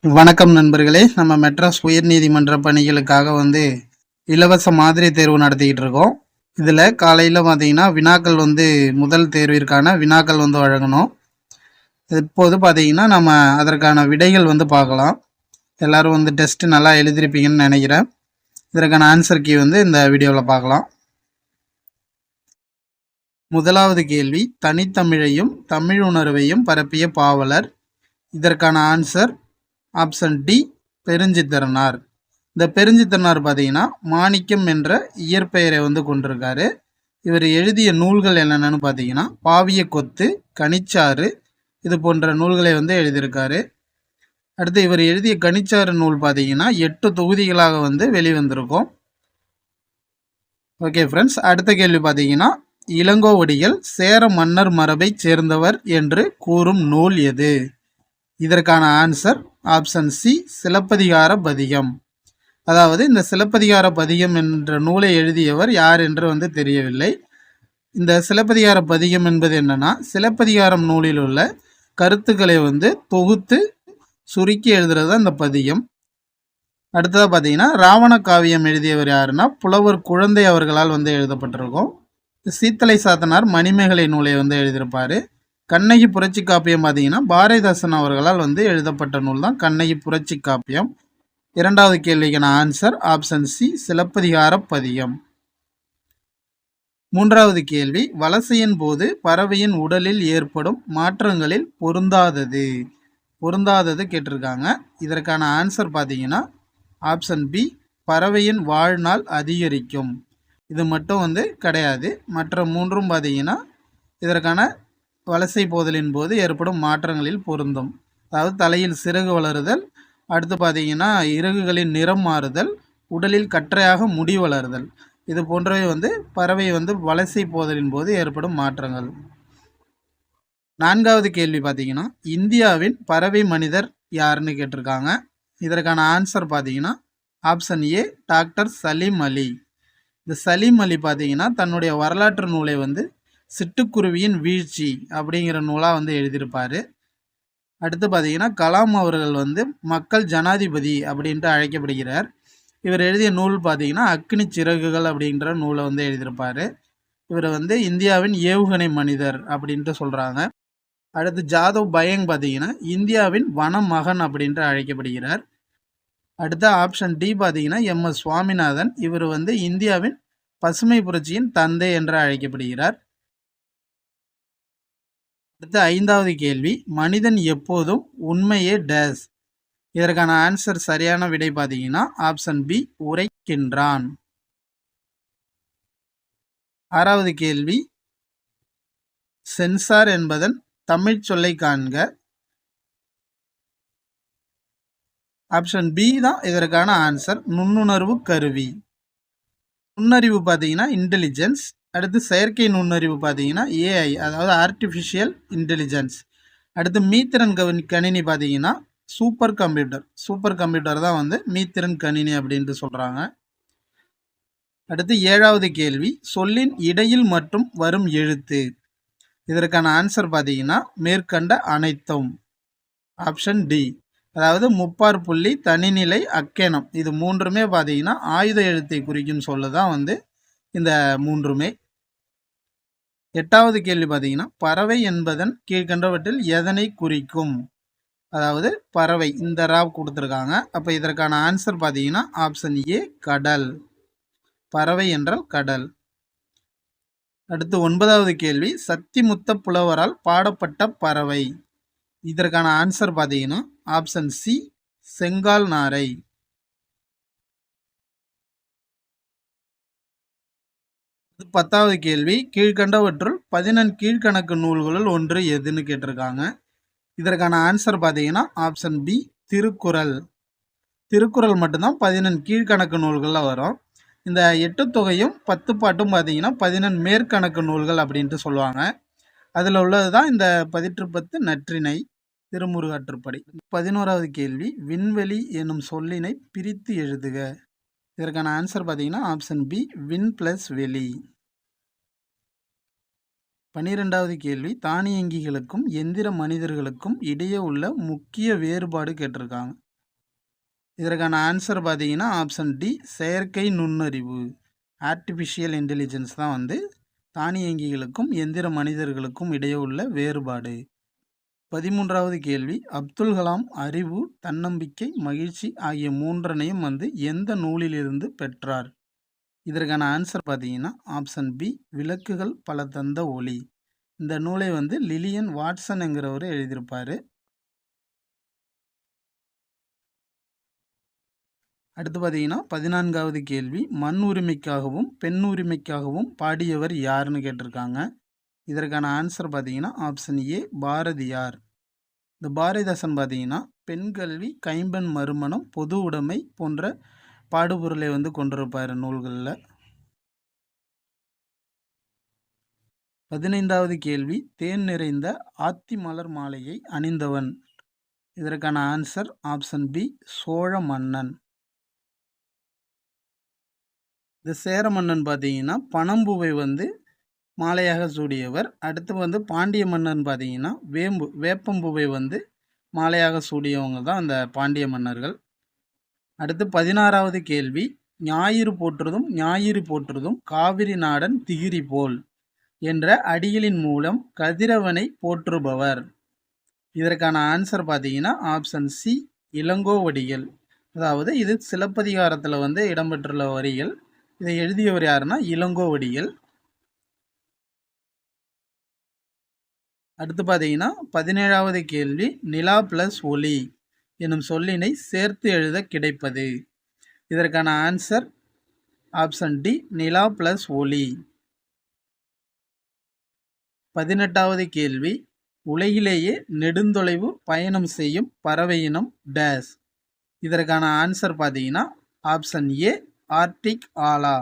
வணக்கம் நண்பர்களே. நம்ம மெட்ராஸ் உயர்நீதிமன்ற பணிகளுக்காக இலவச மாதிரி தேர்வு நடத்திக்கிட்டு இருக்கோம். இதில் காலையில் பார்த்தீங்கன்னா வினாக்கள் முதல் தேர்விற்கான வினாக்கள் வழங்கணும். இப்போது பார்த்தீங்கன்னா நம்ம அதற்கான விடைகள் பார்க்கலாம். எல்லாரும் டெஸ்ட் நல்லா எழுதிருப்பீங்கன்னு நினைக்கிறேன். இதற்கான ஆன்சர் கீ இந்த வீடியோவில் பார்க்கலாம். முதலாவது கேள்வி, தனித்தமிழையும் தமிழ் உணர்வையும் பரப்பிய பாவலர். இதற்கான ஆன்சர் ஆப்ஷன் டி, பெருஞ்சித்திரனார். இந்த பெருஞ்சித்திரனார் பார்த்தீங்கன்னா மாணிக்கம் என்ற இயற்பெயரை கொண்டிருக்காரு. இவர் எழுதிய நூல்கள் என்னென்னு பார்த்தீங்கன்னா பாவிய கொத்து, கனிச்சாறு, இது போன்ற நூல்களை எழுதியிருக்காரு. அடுத்து இவர் எழுதிய கனிச்சாறு நூல் பார்த்தீங்கன்னா 8 தொகுதிகளாக வெளிவந்திருக்கும். ஓகே ஃப்ரெண்ட்ஸ், அடுத்த கேள்வி பார்த்தீங்கன்னா இளங்கோவடிகள் சேர மன்னர் மரபை சேர்ந்தவர் என்று கூறும் நூல் எது? இதற்கான ஆன்சர் ஆப்ஷன் சி, சிலப்பதிகார பதிகம். அதாவது இந்த சிலப்பதிகார பதிகம் என்ற நூலை எழுதியவர் யார் என்று தெரியவில்லை. இந்த சிலப்பதிகார பதிகம் என்பது என்னன்னா, சிலப்பதிகாரம் நூலில் உள்ள கருத்துக்களை தொகுத்து சுருக்கி எழுதுறது இந்த பதிகம். அடுத்ததாக பார்த்தீங்கன்னா ராவண காவியம் எழுதியவர் யாருன்னா புலவர் குழந்தை அவர்களால் எழுதப்பட்டிருக்கும். சீத்தலை சாத்தனார் மணிமேகலை நூலை எழுதியிருப்பார். கண்ணகி புரட்சி காப்பியம் பார்த்தீங்கன்னா பாரதிதாசன் அவர்களால் எழுதப்பட்ட நூல் தான் கண்ணகி புரட்சி காப்பியம். இரண்டாவது கேள்விக்கான ஆன்சர் ஆப்ஷன் சி, சிலப்பதிகார பதிகம். மூன்றாவது கேள்வி, வலசையின் போது பறவையின் உடலில் ஏற்படும் மாற்றங்களில் பொருந்தாதது கேட்டிருக்காங்க. இதற்கான ஆன்சர் பார்த்தீங்கன்னா ஆப்ஷன் பி, பறவையின் வாழ்நாள் அதிகரிக்கும். இது மட்டும் கிடையாது. மற்ற மூன்றும் பார்த்தீங்கன்னா இதற்கான வலசை போதலின் போது ஏற்படும் மாற்றங்களில் பொருந்தும். அதாவது தலையில் சிறகு வளருதல், அடுத்து பார்த்தீங்கன்னா இறகுகளின் நிறம் மாறுதல், உடலில் கற்றையாக முடி வளருதல், இது போன்றவை பறவை வலசை போதலின் போது ஏற்படும் மாற்றங்கள். நான்காவது கேள்வி பார்த்தீங்கன்னா இந்தியாவின் பறவை மனிதர் யாருன்னு கேட்டிருக்காங்க. இதற்கான ஆன்சர் பார்த்தீங்கன்னா ஆப்ஷன் ஏ, டாக்டர் சலீம் அலி. இந்த சலீம் அலி பார்த்தீங்கன்னா தன்னுடைய வரலாற்று நூலை சிட்டுக்குருவியின் வீழ்ச்சி அப்படிங்கிற நூலாக எழுதியிருப்பார். அடுத்து பார்த்தீங்கன்னா கலாம் அவர்கள் மக்கள் ஜனாதிபதி அப்படின்ட்டு அழைக்கப்படுகிறார். இவர் எழுதிய நூல் பார்த்தீங்கன்னா அக்னி சிறகுகள் அப்படின்ற நூலை எழுதியிருப்பார். இவர் இந்தியாவின் ஏவுகணை மனிதர் அப்படின்ட்டு சொல்கிறாங்க. அடுத்து ஜாதவ் பயங் பார்த்தீங்கன்னா இந்தியாவின் வனமகன் அப்படின்ட்டு அழைக்கப்படுகிறார். அடுத்த ஆப்ஷன் டி பார்த்தீங்கன்னா MS சுவாமிநாதன். இவர் இந்தியாவின் பசுமை புரட்சியின் தந்தை என்று அழைக்கப்படுகிறார். அடுத்த ஐந்தாவது கேள்வி, மனிதன் எப்போதும் உண்மையே டேஸ். இதற்கான ஆன்சர் சரியான விடை பார்த்தீங்கன்னா ஆப்ஷன் பி, உரைக்கின்றான். ஆறாவது கேள்வி, சென்சார் என்பதன் தமிழ் சொல்லை காண்க. ஆப்ஷன் பி தான் இதற்கான ஆன்சர், நுண்ணுணர்வு கருவி. நுண்ணறிவு பார்த்தீங்கன்னா இன்டெலிஜென்ஸ். அடுத்து செயற்கை நுண்ணறிவு பார்த்தீங்கன்னா ஏஐ, அதாவது ஆர்டிஃபிஷியல் இன்டெலிஜென்ஸ். அடுத்து மீத்திறன் கணினி பார்த்தீங்கன்னா சூப்பர் கம்ப்யூட்டர் தான் மீத்திறன் கணினி அப்படின்ட்டு சொல்கிறாங்க. அடுத்து ஏழாவது கேள்வி, சொல்லின் இடையில் மற்றும் வரும் எழுத்து. இதற்கான ஆன்சர் பார்த்தீங்கன்னா மேற்கண்ட அனைத்தும். ஆப்ஷன் டி, அதாவது முப்பார் புள்ளி, தனிநிலை, அக்கேனம், இது மூன்றுமே பார்த்தீங்கன்னா ஆயுத எழுத்தை குறிக்கும் சொல்லுதான் இந்த மூன்றுமே. எட்டாவது கேள்வி பார்த்தீங்கன்னா பறவை என்பதன் கீழ்கண்டவற்றில் எதனை குறிக்கும். அதாவது பறவை இந்த ராவ் கொடுத்துருக்காங்க. அப்போ இதற்கான ஆன்சர் பார்த்தீங்கன்னா ஆப்ஷன் ஏ, கடல். பறவை என்றால் கடல். அடுத்து ஒன்பதாவது கேள்வி, சத்திமுத்த புலவரால் பாடப்பட்ட பறவை. இதற்கான ஆன்சர் பார்த்தீங்கன்னா ஆப்ஷன் சி, செங்கால் நாரை. பத்தாவது கேள்வி, கீழ்கண்டவற்றுள் 11 கீழ்கணக்கு நூல்களுள் ஒன்று எதுன்னு கேட்டிருக்காங்க. இதற்கான ஆன்சர் பார்த்தீங்கன்னா ஆப்ஷன் பி, திருக்குறள். திருக்குறள் மட்டும்தான் 11 கீழ்கணக்கு நூல்களில் வரும். இந்த 8 தொகையும் 10 பாட்டும் பார்த்தீங்கன்னா 11 மேற்கணக்கு நூல்கள் அப்படின்ட்டு சொல்லுவாங்க. அதில் உள்ளது தான் இந்த 18 நற்றிணை, திருமுருகாற்றுப்படை. 11வது கேள்வி, விண்வெளி என்னும் சொல்லினை பிரித்து எழுதுக. இதற்கான ஆன்சர் பார்த்தீங்கன்னா ஆப்ஷன் பி, விண் ப்ளஸ் வெளி. 12வது கேள்வி, தானியங்கிகளுக்கும் எந்திர மனிதர்களுக்கும் இடையே உள்ள முக்கிய வேறுபாடு கேட்டிருக்காங்க. இதற்கான ஆன்சர் பார்த்தீங்கன்னா ஆப்ஷன் டி செயற்கை நுண்ணறிவு. ஆர்டிஃபிஷியல் இன்டெலிஜென்ஸ் தான் வந்து தானியங்கிகளுக்கும் எந்திர மனிதர்களுக்கும் இடையே உள்ள வேறுபாடு. 13வது கேள்வி, அப்துல் கலாம் அறிவு, தன்னம்பிக்கை, மகிழ்ச்சி ஆகிய மூன்றனையும் வந்து எந்த நூலிலிருந்து பெற்றார்? இதற்கான ஆன்சர் பார்த்தீங்கன்னா ஆப்ஷன் பி விளக்குகள் பல தந்த ஒளி. இந்த நூலை வந்து லிலியன் வாட்சன் என்கிறவர் எழுதியிருப்பார். அடுத்து பார்த்தீங்கன்னா 14வது கேள்வி, மண் உரிமைக்காகவும் பெண் உரிமைக்காகவும் பாடியவர் யாருன்னு கேட்டிருக்காங்க. இதற்கான ஆன்சர் பார்த்தீங்கன்னா ஆப்ஷன் ஏ பாரதியார். இந்த பாரதிதாசன் பார்த்தீங்கன்னா பெண் கல்வி, கைம்பெண் மறுமணம், பொது உடைமை போன்ற பாடுபொருளை வந்து கொண்டிருப்பார் நூல்களில். 15வது கேள்வி, தேன் நிறைந்த ஆத்தி மலர் மாலையை அணிந்தவன். இதற்கான ஆன்சர் ஆப்ஷன் பி சோழ மன்னன். இந்த சேர மன்னன் பார்த்தீங்கன்னா பனம்பூவை வந்து மாலையாக சூடியவர். அடுத்து வந்து பாண்டிய மன்னன் பார்த்தீங்கன்னா வேப்பம்பூவை வந்து மாலையாக சூடியவங்க தான் அந்த பாண்டிய மன்னர்கள். அடுத்து 16வது கேள்வி, ஞாயிறு போற்றுதும் ஞாயிறு போற்றுதும் காவிரி நாடன் திகிரி போல் என்ற அடிகளின் மூலம் கதிரவனை போற்றுபவர். இதற்கான ஆன்சர் பார்த்தீங்கன்னா ஆப்ஷன் சி இளங்கோவடிகள். அதாவது இது சிலப்பதிகாரத்தில் வந்து இடம்பெற்றுள்ள வரிகள். இதை எழுதியவர் யாருன்னா இளங்கோவடிகள். அடுத்து பார்த்தீங்கன்னா 17வது கேள்வி, நிலா பிளஸ் ஒளி எனும் சொல்லினை சேர்த்து எழுத கிடைப்பது. இதற்கான ஆன்சர் ஆப்ஷன் டி நிலா பிளஸ் ஒளி. 18வது கேள்வி, உலகிலேயே நெடுந்தொலைவு பயணம் செய்யும் பறவை இனம் டேஸ். இதற்கான ஆன்சர் பார்த்தீங்கன்னா ஆப்ஷன் ஏ ஆர்டிக் ஆலா.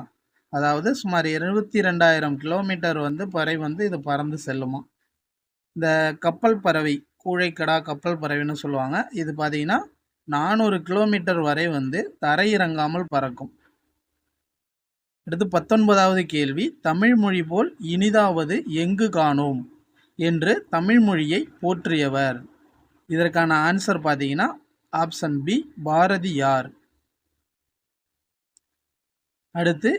அதாவது சுமார் 22,000 கிலோமீட்டர் வந்து பறவை வந்து இது பறந்து செல்லுமா. இந்த கப்பல் பறவை, கூழைக்கடா கப்பல் பறவைன்னு சொல்லுவாங்க. இது பார்த்தீங்கன்னா 400 கிலோமீட்டர் வரை வந்து தரையிறங்காமல் பறக்கும். அடுத்து 19வது கேள்வி, தமிழ் மொழி போல் இனிதாவது எங்கு காணோம் என்று தமிழ் மொழியை போற்றியவர். இதற்கான ஆன்சர் பார்த்தீங்கன்னா ஆப்ஷன் பி பாரதியார். அடுத்து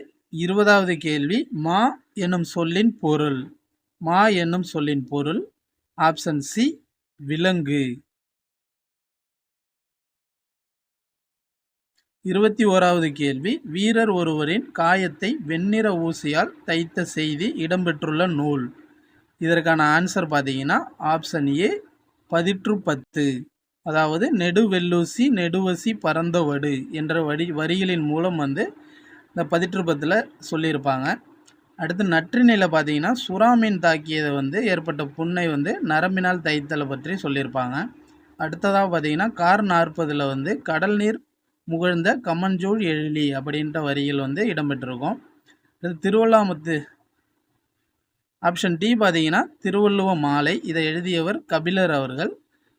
20வது கேள்வி, மா என்னும் சொல்லின் பொருள். மா என்னும் சொல்லின் பொருள் ஆப்ஷன் சி விலங்கு. 21வது கேள்வி, வீரர் ஒருவரின் காயத்தை வெண்ணிற ஊசியால் தைத்த செய்தி இடம்பெற்றுள்ள நூல். இதற்கான ஆன்சர் பார்த்தீங்கன்னா ஆப்ஷன் ஏ பதிற்று 10. அதாவது நெடுவெல்லூசி நெடுவசி பரந்தவடு என்ற வரிகளின் மூலம் வந்து இந்த பதிற்று 10ல் சொல்லியிருப்பாங்க. அடுத்து நற்றினில் பார்த்தீங்கன்னா சுறாமீன் தாக்கியதை வந்து ஏற்பட்ட புண்ணை வந்து நரம்பினால் தைத்தலை பற்றி சொல்லியிருப்பாங்க. அடுத்ததாக பார்த்தீங்கன்னா கார் 40ல் வந்து கடல் நீர் முகழ்ந்த கமஞ்சூழ் எழிலி அப்படின்ற வரிகள் வந்து இடம்பெற்றிருக்கும். இது திருவள்ளாமுத்து. ஆப்ஷன் டி பார்த்தீங்கன்னா திருவள்ளுவ மாலை. இதை எழுதியவர் கபிலர் அவர்கள்.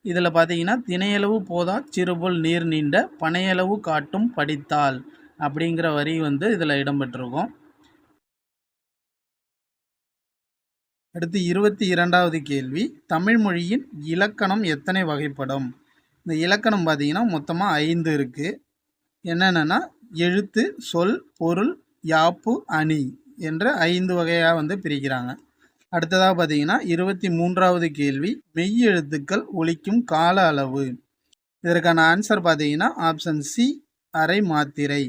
இதில் பார்த்தீங்கன்னா திணையளவு போதா சிறுபோல் நீர் நீண்ட பனையளவு காட்டும் படித்தால் அப்படிங்கிற வரி வந்து இதில் இடம்பெற்றிருக்கும். அடுத்து 22வது கேள்வி, தமிழ் மொழியின் இலக்கணம் எத்தனை வகைப்படும்? இந்த இலக்கணம் பார்த்தீங்கன்னா மொத்தமாக 5 இருக்குது. என்னென்னா எழுத்து, சொல், பொருள், யாப்பு, அணி என்ற 5 வகையாக வந்து பிரிக்கிறாங்க. அடுத்ததாக பார்த்தீங்கன்னா 23வது கேள்வி, மெய் எழுத்துக்கள் ஒலிக்கும் கால அளவு. இதற்கான ஆன்சர் பார்த்தீங்கன்னா ஆப்ஷன் சி அரை மாத்திரை.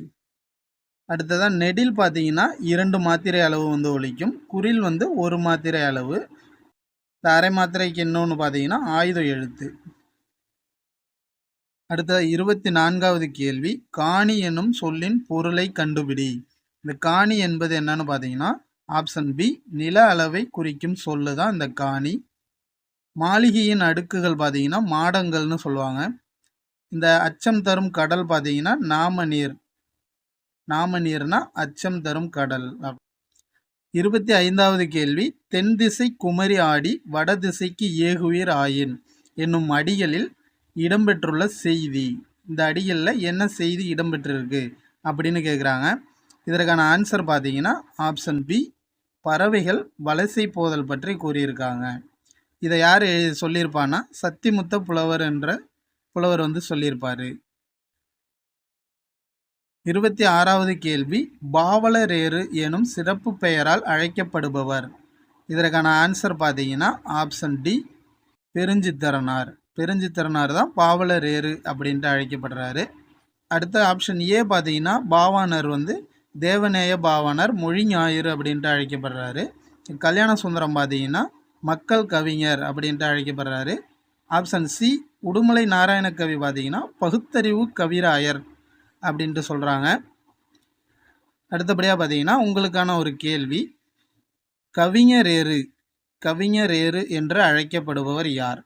அடுத்ததாக நெடில் பார்த்தீங்கன்னா 2 மாத்திரை அளவு வந்து ஒலிக்கும். குறில் வந்து 1 மாத்திரை அளவு. இந்த அரை மாத்திரைக்கு இன்னொன்று பார்த்தீங்கன்னா ஆயுத எழுத்து. அடுத்த 24வது கேள்வி, காணி என்னும் சொல்லின் பொருளை கண்டுபிடி. இந்த காணி என்பது என்னன்னு பார்த்தீங்கன்னா ஆப்ஷன் பி நில அளவை குறிக்கும் சொல்லு தான் இந்த காணி. மாளிகையின் அடுக்குகள் பார்த்தீங்கன்னா மாடங்கள்னு சொல்லுவாங்க. இந்த அச்சம் தரும் கடல் பார்த்தீங்கன்னா நாமநீர். நாமநீர்னா அச்சம் தரும் கடல். 25வது கேள்வி, தென் திசை குமரி ஆடி வட திசைக்கு ஏகுவீர் ஆயின் என்னும் அடிகளில் இடம்பெற்றுள்ள செய்தி. இந்த அடிகளில் என்ன செய்தி இடம்பெற்றிருக்கு அப்படின்னு கேட்குறாங்க. இதற்கான ஆன்சர் பார்த்தீங்கன்னா ஆப்ஷன் பி பறவைகள் வலசை போதல் பற்றி கூறியிருக்காங்க. இதை யார் சொல்லியிருப்பான்னா சத்திமுத்த புலவர் என்ற புலவர் வந்து சொல்லியிருப்பார். 26வது கேள்வி, பாவலரேறு எனும் சிறப்பு பெயரால் அழைக்கப்படுபவர். இதற்கான ஆன்சர் பார்த்தீங்கன்னா ஆப்ஷன் டி, பெருஞ்சித்திரனார். பெருஞ்சித்திரனார் தான் பாவலரேறு அப்படின்ட்டு அழைக்கப்படுறாரு. அடுத்த ஆப்ஷன் ஏ பார்த்தீங்கன்னா பாவாணர் வந்து தேவநேய பாவாணர், மொழி ஞாயிறு அப்படின்ட்டு அழைக்கப்படுறாரு. கல்யாண சுந்தரம் பார்த்தீங்கன்னா மக்கள் கவிஞர் அப்படின்ட்டு அழைக்கப்படுறாரு. ஆப்ஷன் சி, உடுமலை நாராயண கவி பார்த்தீங்கன்னா பகுத்தறிவு கவிராயர் அப்படின்ட்டு சொல்கிறாங்க. அடுத்தபடியாக பார்த்தீங்கன்னா உங்களுக்கான ஒரு கேள்வி, கவிஞரேறு கவிஞரேறு என்று அழைக்கப்படுபவர் யார்?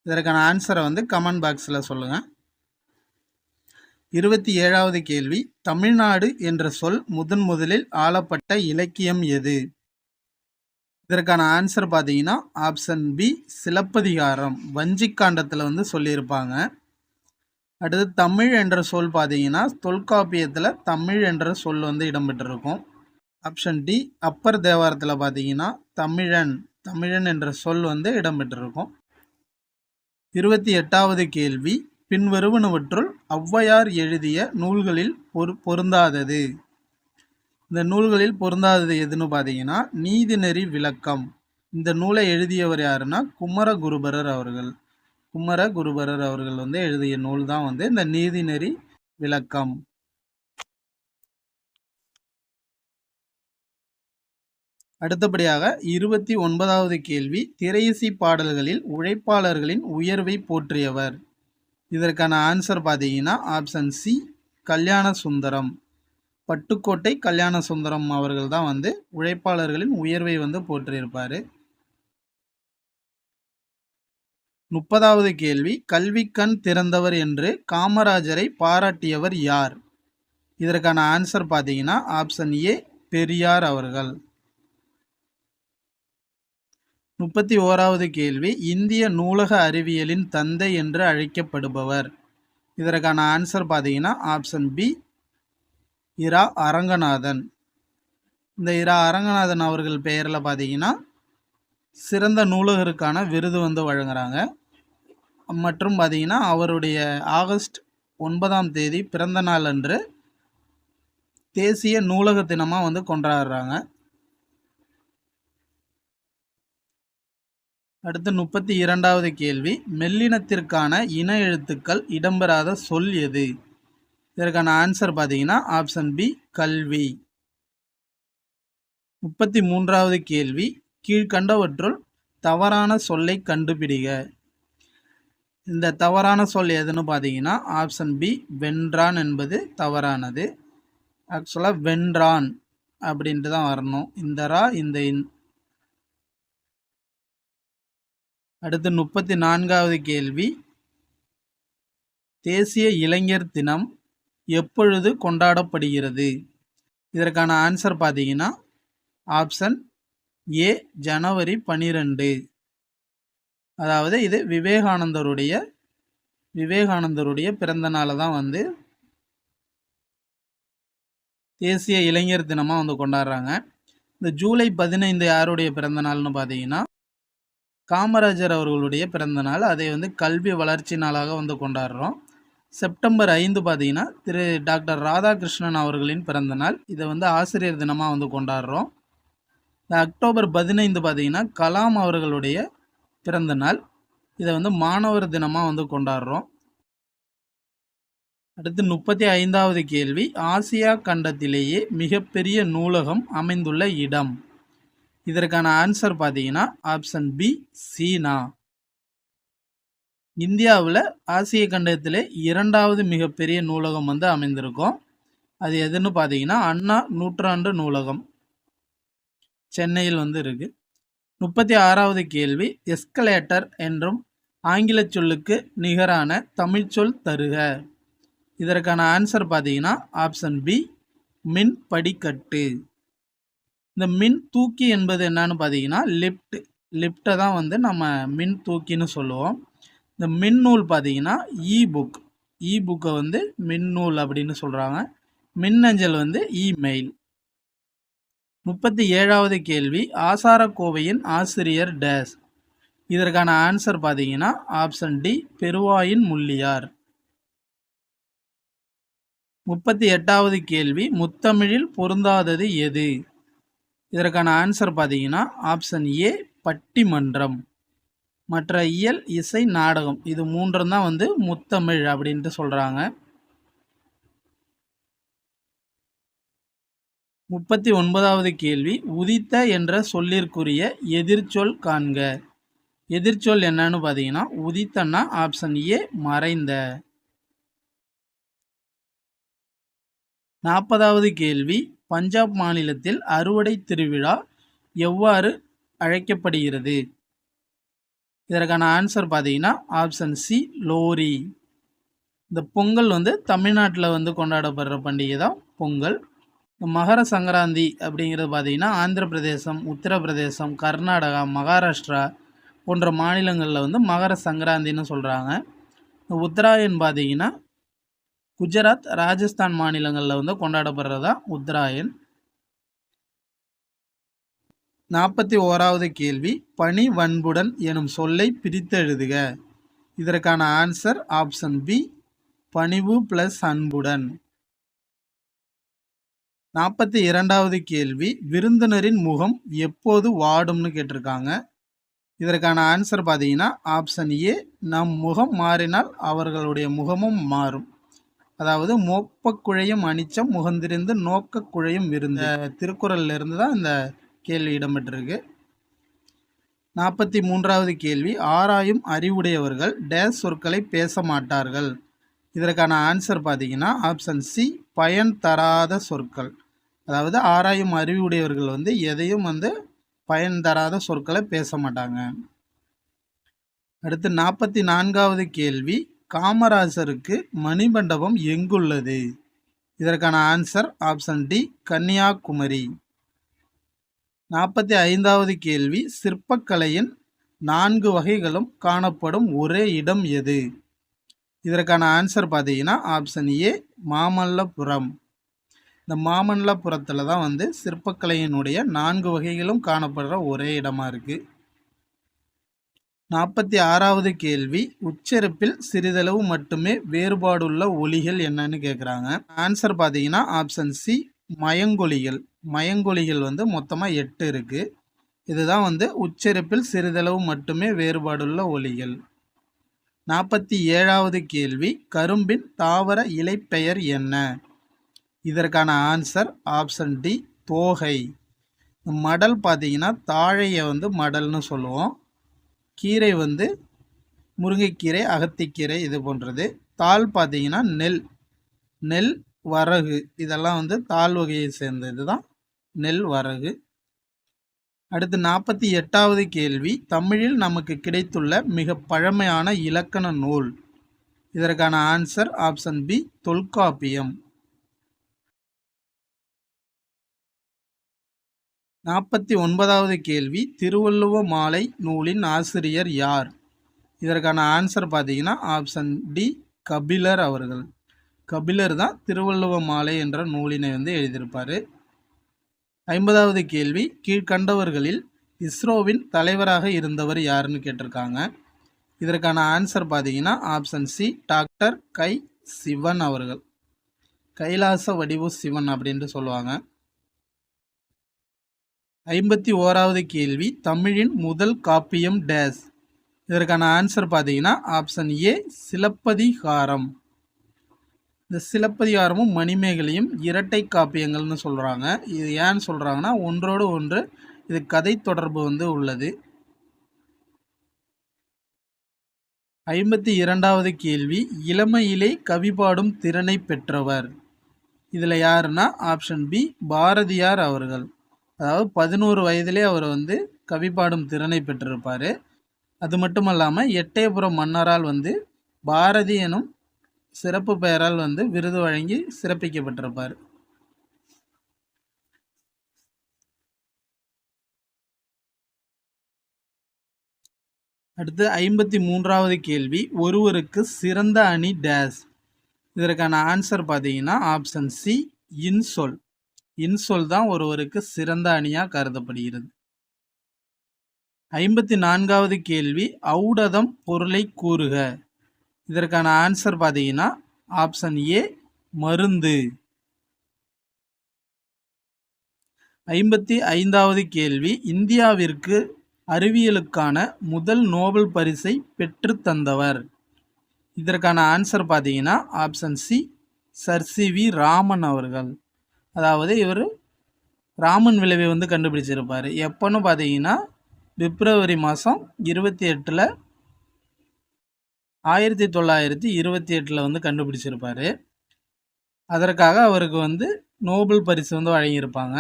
இதற்கான ஆன்சரை வந்து கமெண்ட் பாக்ஸில் சொல்லுங்கள். 27வது கேள்வி, தமிழ்நாடு என்ற சொல் முதலில் ஆளப்பட்ட இலக்கியம் எது? இதற்கான ஆன்சர் பார்த்தீங்கன்னா ஆப்ஷன் பி, சிலப்பதிகாரம். வஞ்சிக்காண்டத்தில் வந்து சொல்லியிருப்பாங்க. அடுத்து தமிழ் என்ற சொல் பார்த்தீங்கன்னா தொல்காப்பியத்தில் தமிழ் என்ற சொல் வந்து இடம்பெற்றிருக்கும். ஆப்ஷன் டி, அப்பர் தேவாரத்தில் பார்த்தீங்கன்னா தமிழன் என்ற சொல் வந்து இடம்பெற்றிருக்கும். 28வது கேள்வி, பின்வருவனவற்றுள் ஔவையார் எழுதிய நூல்களில் பொருந்தாதது. இந்த நூல்களில் பொருந்தாதது எதுன்னு பார்த்தீங்கன்னா நீதிநெறி விளக்கம். இந்த நூலை எழுதியவர் யாருன்னா குமரகுருபரர் அவர்கள். குமரகுருபரர் அவர்கள் வந்து எழுதிய நூல் தான் வந்து இந்த நீதிநெறி விளக்கம். அடுத்தபடியாக 29வது கேள்வி, திரையிசை பாடல்களில் உழைப்பாளர்களின் உயர்வை போற்றியவர். இதற்கான ஆன்சர் பார்த்தீங்கன்னா ஆப்ஷன் சி, கல்யாண சுந்தரம். பட்டுக்கோட்டை கல்யாண சுந்தரம் அவர்கள் தான் வந்து உழைப்பாளர்களின் உயர்வை வந்து போற்றியிருப்பார். 30வது கேள்வி, கல்வி கண் திறந்தவர் என்று காமராஜரை பாராட்டியவர் யார்? இதற்கான ஆன்சர் பார்த்தீங்கன்னா ஆப்ஷன் ஏ, பெரியார் அவர்கள். 31வது கேள்வி, இந்திய நூலக அறிவியலின் தந்தை என்று அழைக்கப்படுபவர். இதற்கான ஆன்சர் பார்த்தீங்கன்னா ஆப்ஷன் பி, இரா அரங்கநாதன். இந்த இரா அரங்கநாதன் அவர்கள் பெயரில் பார்த்தீங்கன்னா சிறந்த நூலகருக்கான விருது வந்து வழங்குறாங்க. மற்றும் பார்த்தீங்கன்னா அவருடைய ஆகஸ்ட் 9ஆம் தேதி பிறந்த நாள் அன்று தேசிய நூலக தினமாக வந்து கொண்டாடுறாங்க. அடுத்து 32வது கேள்வி, மெல்லினத்திற்கான இன எழுத்துக்கள் இடம்பெறாத சொல் எது? இதற்கான ஆன்சர் பார்த்தீங்கன்னா ஆப்ஷன் பி, கல்வி. 33வது கேள்வி, கீழ்கண்டவற்றுள் தவறான சொல்லை கண்டுபிடிக. இந்த தவறான சொல் எதுன்னு பார்த்தீங்கன்னா ஆப்ஷன் பி, வென்றான் என்பது தவறானது. ஆக்சுவலாக வென்றான் அப்படின்ட்டு தான் வரணும், இந்த ரா இந்த இன். அடுத்து 34வது கேள்வி, தேசிய இளைஞர் தினம் எப்பொழுது கொண்டாடப்படுகிறது? இதற்கான ஆன்சர் பார்த்தீங்கன்னா ஆப்ஷன் ஏ, ஜனவரி 12. அதாவது இது விவேகானந்தருடைய பிறந்த நாளை தான் வந்து தேசிய இளைஞர் தினமாக வந்து கொண்டாடுறாங்க. இந்த ஜூலை 15 யாருடைய பிறந்த நாள்னு பார்த்தீங்கன்னா காமராஜர் அவர்களுடைய பிறந்த நாள். அதை வந்து கல்வி வளர்ச்சி நாளாக வந்து கொண்டாடுறோம். செப்டம்பர் 5 பார்த்தீங்கன்னா திரு டாக்டர் ராதாகிருஷ்ணன் அவர்களின் பிறந்த நாள். இதை வந்து ஆசிரியர் தினமாக வந்து கொண்டாடுறோம். இந்த அக்டோபர் 15 பார்த்தீங்கன்னா கலாம் அவர்களுடைய பிறந்த நாள். இதை வந்து மாணவர் தினமாக வந்து கொண்டாடுறோம். அடுத்து 35வது கேள்வி, ஆசியா கண்டத்திலேயே மிகப்பெரிய நூலகம் அமைந்துள்ள இடம். இதற்கான ஆன்சர் பார்த்தீங்கன்னா ஆப்ஷன் பி, சீனா. இந்தியாவில் ஆசிய கண்டத்திலே 2வது மிகப்பெரிய நூலகம் வந்து அமைந்திருக்கும். அது எதுன்னு பார்த்தீங்கன்னா அண்ணா நூற்றாண்டு நூலகம், சென்னையில் வந்து இருக்கு. 36வது கேள்வி, எஸ்கலேட்டர் என்றும் ஆங்கில சொல்லுக்கு நிகரான தமிழ்ச்சொல் தருக. இதற்கான ஆன்சர் பார்த்தீங்கன்னா ஆப்ஷன் பி, மின் படிக்கட்டு. இந்த மின் தூக்கி என்பது என்னன்னு பார்த்தீங்கன்னா லிஃப்ட்டை தான் வந்து நம்ம மின் தூக்கின்னு சொல்லுவோம். இந்த மின்னூல் பார்த்தீங்கன்னா புக்கை வந்து மின்னூல் அப்படின்னு சொல்கிறாங்க. மின்னஞ்சல் வந்து இமெயில். 37வது கேள்வி, ஆசாரக்கோவையின் ஆசிரியர் டேஸ். இதற்கான ஆன்சர் பார்த்தீங்கன்னா ஆப்ஷன் டி, பெருவாயின் முள்ளியார். 38வது கேள்வி, முத்தமிழில் பொருந்தாதது எது? இதற்கான ஆன்சர் பார்த்தீங்கன்னா ஆப்ஷன் ஏ பட்டிமன்றம். மற்ற இயல், இசை, நாடகம் இது மூன்றும் தான் வந்து முத்தமிழ் அப்படின்ட்டு சொல்கிறாங்க. 39வது கேள்வி, உதித்த என்ற சொல்லிற்குரிய எதிர்ச்சொல் காண்க. எதிர்ச்சொல் என்னன்னு பார்த்தீங்கன்னா உதித்தன்னா ஆப்ஷன் ஏ மறைந்த. 40வது கேள்வி, பஞ்சாப் மாநிலத்தில் அறுவடை திருவிழா எவ்வாறு அழைக்கப்படுகிறது? இதற்கான ஆன்சர் பார்த்தீங்கன்னா ஆப்ஷன் சி லோரி. இந்த பொங்கல் வந்து தமிழ்நாட்டில் வந்து கொண்டாடப்படுற பண்டிகை தான் பொங்கல். மகர சங்கராந்தி அப்படிங்கிறது பார்த்தீங்கன்னா ஆந்திர பிரதேசம், உத்தரப்பிரதேசம், கர்நாடகா, மகாராஷ்டிரா போன்ற மாநிலங்களில் வந்து மகர சங்கராந்தின்னு சொல்கிறாங்க. உத்தராயன் பார்த்தீங்கன்னா குஜராத், ராஜஸ்தான் மாநிலங்களில் வந்து கொண்டாடப்படுறதா உத்தராயன். 41வது கேள்வி, பணி வன்புடன் எனும் சொல்லை பிரித்து எழுதுக. இதற்கான ஆன்சர் ஆப்ஷன் பி பணிவு பிளஸ் அன்புடன். 42வது கேள்வி, விருந்தினரின் முகம் எப்போது வாடும்னு கேட்டிருக்காங்க. இதற்கான ஆன்சர் பார்த்தீங்கன்னா ஆப்ஷன் ஏ நம் முகம் மாறினால் அவர்களுடைய முகமும் மாறும். அதாவது மோப்பக்குழையும் அனிச்சம் முகந்திருந்து நோக்க குழையும் விருந்து திருக்குறள்ல இருந்து தான் இந்த கேள்வி இடம்பெற்றிருக்கு. 43வது கேள்வி, ஆராயும் அறிவுடையவர்கள் டேஸ் சொற்களை பேச மாட்டார்கள். இதற்கான ஆன்சர் பார்த்தீங்கன்னா ஆப்ஷன் சி பயன் தராத சொற்கள். அதாவது ஆராயும் அறிவுடையவர்கள் வந்து எதையும் வந்து பயன் தராத சொற்களை பேச மாட்டாங்க. அடுத்து 44வது கேள்வி, காமராஜருக்கு மணிமண்டபம் எங்குள்ளது? இதற்கான ஆன்சர் ஆப்ஷன் டி கன்னியாகுமரி. 45வது கேள்வி, சிற்பக்கலையின் 4 வகைகளும் காணப்படும் ஒரே இடம் எது? இதற்கான ஆன்சர் பார்த்தீங்கன்னா ஆப்ஷன் ஏ மாமல்லபுரம். இந்த மாமல்லபுரத்தில் தான் வந்து சிற்பக்கலையினுடைய 4 வகைகளும் காணப்படுற ஒரே இடமா இருக்கு. 46வது கேள்வி, உச்சரிப்பில் சிறிதளவு மட்டுமே வேறுபாடுள்ள ஒலிகள் என்னன்னு கேட்குறாங்க. ஆன்சர் பார்த்தீங்கன்னா ஆப்ஷன் சி மயங்கொலிகள். மயங்கொலிகள் வந்து மொத்தமாக 8 இருக்கு. இதுதான் வந்து உச்சரிப்பில் சிறிதளவு மட்டுமே வேறுபாடுள்ள ஒலிகள். 47வது கேள்வி, கரும்பின் தாவர இலைப்பெயர் என்ன? இதற்கான ஆன்சர் ஆப்ஷன் டி தோகை. மடல் பார்த்தீங்கன்னா தாழையை வந்து மடல்னு சொல்லுவோம். கீரை வந்து முருங்கைக்கீரை, அகத்திக்கீரை இது போன்றது. தாள் பார்த்தீங்கன்னா நெல், வரகு இதெல்லாம் வந்து தாள் வகையை சேர்ந்தது தான் நெல், வரகு. அடுத்து 48வது கேள்வி, தமிழில் நமக்கு கிடைத்துள்ள மிக பழமையான இலக்கண நூல். இதற்கான ஆன்சர் ஆப்ஷன் பி தொல்காப்பியம். 49வது கேள்வி, திருவள்ளுவ மாலை நூலின் ஆசிரியர் யார்? இதற்கான ஆன்சர் பார்த்தீங்கன்னா ஆப்ஷன் டி கபிலர் அவர்கள். கபிலர் தான் திருவள்ளுவ மாலை என்ற நூலினை வந்து எழுதியிருப்பார். 50வது கேள்வி, கீழ்கண்டவர்களில் இஸ்ரோவின் தலைவராக இருந்தவர் யாருன்னு கேட்டிருக்காங்க. இதற்கான ஆன்சர் பார்த்தீங்கன்னா ஆப்ஷன் சி டாக்டர் கை சிவன் அவர்கள். கைலாச வடிவு சிவன் அப்படின்ட்டு சொல்லுவாங்க. 51வது கேள்வி, தமிழின் முதல் காப்பியம் டேஸ். இதற்கான ஆன்சர் பார்த்தீங்கன்னா ஆப்ஷன் ஏ சிலப்பதிகாரம். இந்த சிலப்பதிகாரமும் மணிமேகலையும் இரட்டை காப்பியங்கள்னு சொல்கிறாங்க. இது ஏன்னு சொல்கிறாங்கன்னா ஒன்றோடு ஒன்று இது கதை தொடர்பு வந்து உள்ளது. 52வது கேள்வி, இளமையிலே கவி பாடும் திறனை பெற்றவர். இதில் யாருன்னா ஆப்ஷன் பி பாரதியார் அவர்கள். அதாவது 11 வயதிலே அவர் வந்து கவி பாடும் திறனை பெற்றிருப்பார். அது மட்டும் இல்லாமல் எட்டயபுரம் மன்னரால் வந்து பாரதி எனும் சிறப்பு பெயரால் வந்து விருது வழங்கி சிறப்பிக்கப்பட்டிருப்பார். அடுத்து 53வது கேள்வி, ஒருவருக்கு சிறந்த அணி டேஸ். இதற்கான ஆன்சர் பார்த்தீங்கன்னா ஆப்ஷன் சி இன்சொல். இன்சொல் தான் ஒருவருக்கு சிறந்த அணியாக கருதப்படுகிறது. 54வது கேள்வி, ஔடதம் பொருளை கூறுக. இதற்கான ஆன்சர் பார்த்தீங்கன்னா ஆப்ஷன் ஏ மருந்து. 55வது கேள்வி, இந்தியாவிற்கு அறிவியலுக்கான முதல் நோபல் பரிசை பெற்றுத் தந்தவர். இதற்கான ஆன்சர் பார்த்தீங்கன்னா option C, sir CV. Raman அவர்கள். அதாவது இவர் ராமன் விளைவை வந்து கண்டுபிடிச்சிருப்பார். எப்போன்னு பார்த்தீங்கன்னா பிப்ரவரி மாதம் 28 1928 வந்து கண்டுபிடிச்சிருப்பார். அதற்காக அவருக்கு வந்து நோபல் பரிசு வந்து வழங்கியிருப்பாங்க.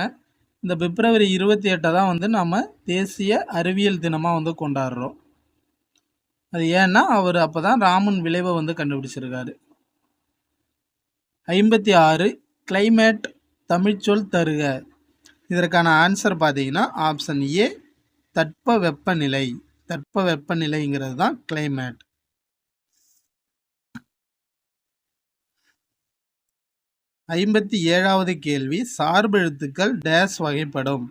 இந்த பிப்ரவரி 28 தான் வந்து நம்ம தேசிய அறிவியல் தினமாக வந்து கொண்டாடுறோம். அது ஏன்னா அவர் அப்போ தான் ராமன் விளைவை வந்து கண்டுபிடிச்சிருக்காரு. 56 கிளைமேட் தமிழ்ச்சொல் தருக. இதற்கான ஆன்சர் பார்த்தீங்கன்னா ஆப்ஷன் ஏ, தட்ப வெப்பநிலை. தட்ப வெப்பநிலைங்கிறது தான் கிளைமேட். 57வது கேள்வி, சார்பெழுத்துக்கள் டேஸ் வகைப்படும்.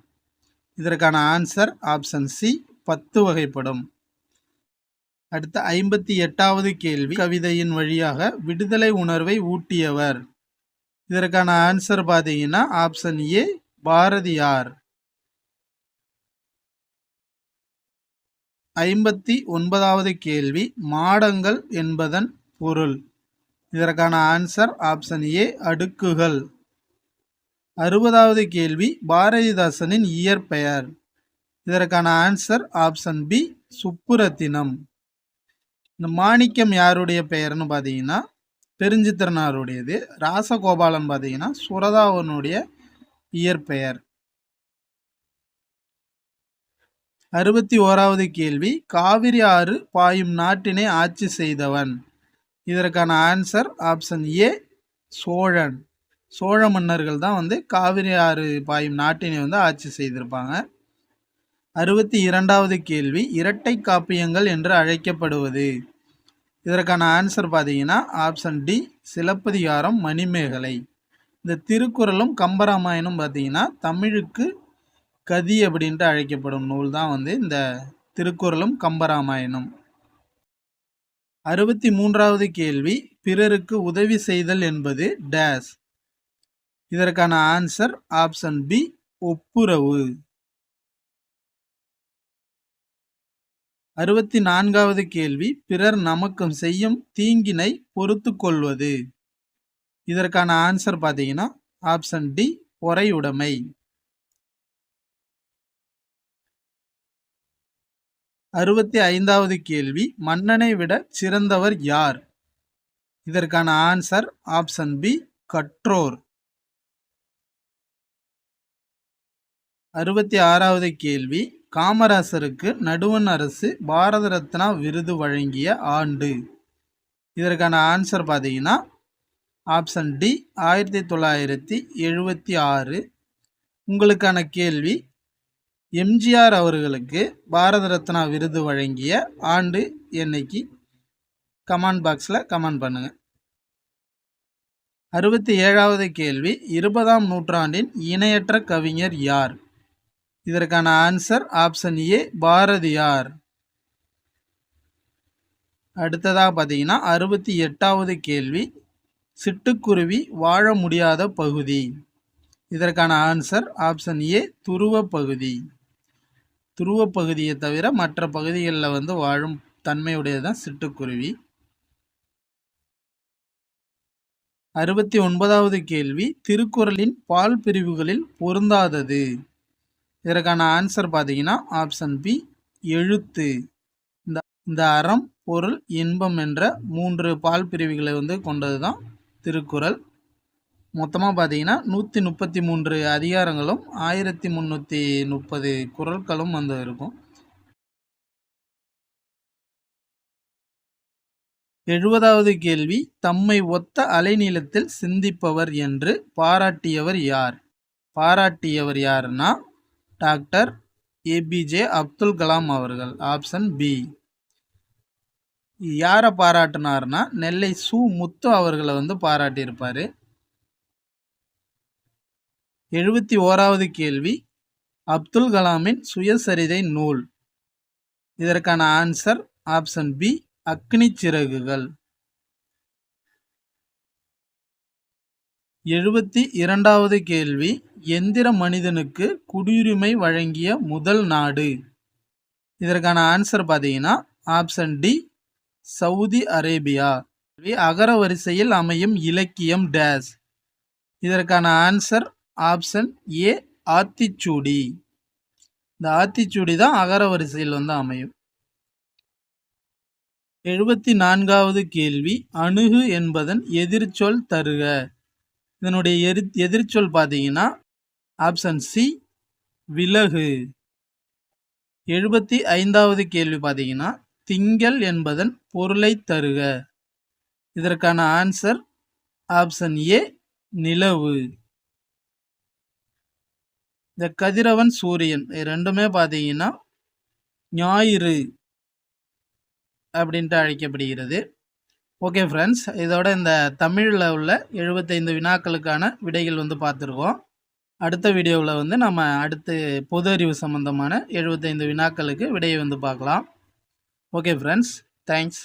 இதற்கான ஆன்சர் ஆப்ஷன் சி, 10 வகைப்படும். அடுத்த 58வது கேள்வி, கவிதையின் வழியாக விடுதலை உணர்வை ஊட்டியவர். இதற்கான ஆன்சர் பார்த்தீங்கன்னா ஆப்ஷன் ஏ, பாரதியார். 59வது கேள்வி, மாடங்கள் என்பதன் பொருள். இதற்கான ஆன்சர் ஆப்ஷன் ஏ, அடுக்குகள். 60வது கேள்வி, பாரதிதாசனின் இயற்பெயர். இதற்கான ஆன்சர் ஆப்ஷன் பி, சுப்புரத்தினம். இந்த மாணிக்கம் யாருடைய பெயர்னு பார்த்தீங்கன்னா பெருஞ்சித்திரனாருடையது. ராசகோபாலன் பார்த்தீங்கன்னா சுரதாவனுடைய இயற்பெயர். 61வது கேள்வி, காவிரி ஆறு பாயும் நாட்டினை ஆட்சி செய்தவன். இதற்கான answer option A, Cholan. Chola மன்னர்கள் தான் வந்து காவிரி ஆறு பாயும் நாட்டினை வந்து ஆட்சி செய்திருப்பாங்க. 62வது கேள்வி, இரட்டை காப்பியங்கள் என்று அழைக்கப்படுவது. இதற்கான ஆன்சர் பார்த்தீங்கன்னா ஆப்ஷன் டி, சிலப்பதிகாரம், மணிமேகலை. இந்த திருக்குறளும் கம்பராமாயணம் பார்த்தீங்கன்னா தமிழுக்கு கதி அப்படின்ட்டு அழைக்கப்படும் நூல் தான் வந்து இந்த திருக்குறளும் கம்பராமாயணம். 63வது கேள்வி, பிறருக்கு உதவி செய்தல் என்பது டேஸ். இதற்கான ஆன்சர் ஆப்ஷன் பி, ஒப்புரவு. 64வது கேள்வி, பிறர் நமக்கு செய்யும் தீங்கினை பொறுத்து கொள்வது. இதற்கான ஆன்சர் பார்த்தீங்கன்னா ஆப்ஷன் டி, பொறையுடைமை. 65வது கேள்வி, மன்னனை விட சிறந்தவர் யார். இதற்கான ஆன்சர் ஆப்ஷன் பி, கற்றோர். 66வது கேள்வி, காமராசருக்கு நடுவண் அரசு பாரத ரத்னா விருது வழங்கிய ஆண்டு. இதற்கான ஆன்சர் பார்த்தீங்கன்னா ஆப்ஷன் டி, 1976. உங்களுக்கான கேள்வி, எம்ஜிஆர் அவர்களுக்கு பாரத ரத்னா விருது வழங்கிய ஆண்டு என்னைக்கு? கமெண்ட் பாக்ஸில் கமெண்ட் பண்ணுங்கள். 67வது கேள்வி, 20ஆம் நூற்றாண்டின் இணையற்ற கவிஞர் யார். இதற்கான ஆன்சர் ஆப்ஷன் ஏ, பாரதியார். அடுத்ததாக பார்த்தீங்கன்னா 68வது கேள்வி, சிட்டுக்குருவி வாழ முடியாத பகுதி. இதற்கான ஆன்சர் ஆப்ஷன் ஏ, துருவ பகுதி. துருவ பகுதியை தவிர மற்ற பகுதிகளில் வந்து வாழும் தன்மையுடையதான் சிட்டுக்குருவி. 69வது கேள்வி, திருக்குறளின் பால் பிரிவுகளில் பொருந்தாதது. இதற்கான ஆன்சர் பார்த்தீங்கன்னா ஆப்ஷன் பி, எழுத்து. இந்த அறம், பொருள், இன்பம் என்ற 3 பால் பிரிவுகளை வந்து கொண்டது தான் திருக்குறள். மொத்தமாக பார்த்தீங்கன்னா 133 அதிகாரங்களும் 1330 குறள்களும் வந்து இருக்கும். 70வது கேள்வி, தம்மை ஒத்த அலைநீளத்தில் சிந்திப்பவர் என்று பாராட்டியவர் யார். பாராட்டியவர் யாருன்னா டாக்டர் ஏபிஜே அப்துல் கலாம் அவர்கள். Option B. யாரை பாராட்டினார்னா நெல்லை சு முத்து அவர்களை வந்து பாராட்டியிருப்பார். 71வது கேள்வி, அப்துல் கலாமின் சுயசரிதை நூல். இதற்கான answer option B, Agni Siragugal. 72வது கேள்வி, எந்திர மனிதனுக்கு குடியுரிமை வழங்கிய முதல் நாடு? இதற்கான ஆன்சர் பார்த்தீங்கன்னா ஆப்ஷன் டி, சவுதி அரேபியா. அகர வரிசையில் அமையும் இலக்கியம் டேஸ்? இதற்கான ஆன்சர் ஆப்ஷன் ஏ, ஆத்திச்சூடி. இந்த ஆத்திச்சூடி தான் அகர வரிசையில் அமையும். 74வது கேள்வி, அணுகு என்பதன் எதிர்ச்சொல் தருக. இதனுடைய எதிர்ச்சொல் பார்த்தீங்கன்னா ஆப்ஷன் சி, விலகு. 75வது கேள்வி பார்த்தீங்கன்னா திங்கள் என்பதன் பொருளை தருக. இதற்கான ஆன்சர் ஆப்ஷன் ஏ, நிலவு. இந்த கதிரவன் சூரியன் ரெண்டுமே பார்த்தீங்கன்னா ஞாயிறு அப்படின்ட்டு அழைக்கப்படுகிறது. ஓகே ஃப்ரெண்ட்ஸ், இதோட இந்த தமிழில் உள்ள 75 வினாக்களுக்கான விடைகள் பார்த்துருக்கோம். அடுத்த வீடியோவில் நம்ம அடுத்து பொது அறிவு சம்பந்தமான 75 வினாக்களுக்கு விடையை பார்க்கலாம். Okay friends, thanks.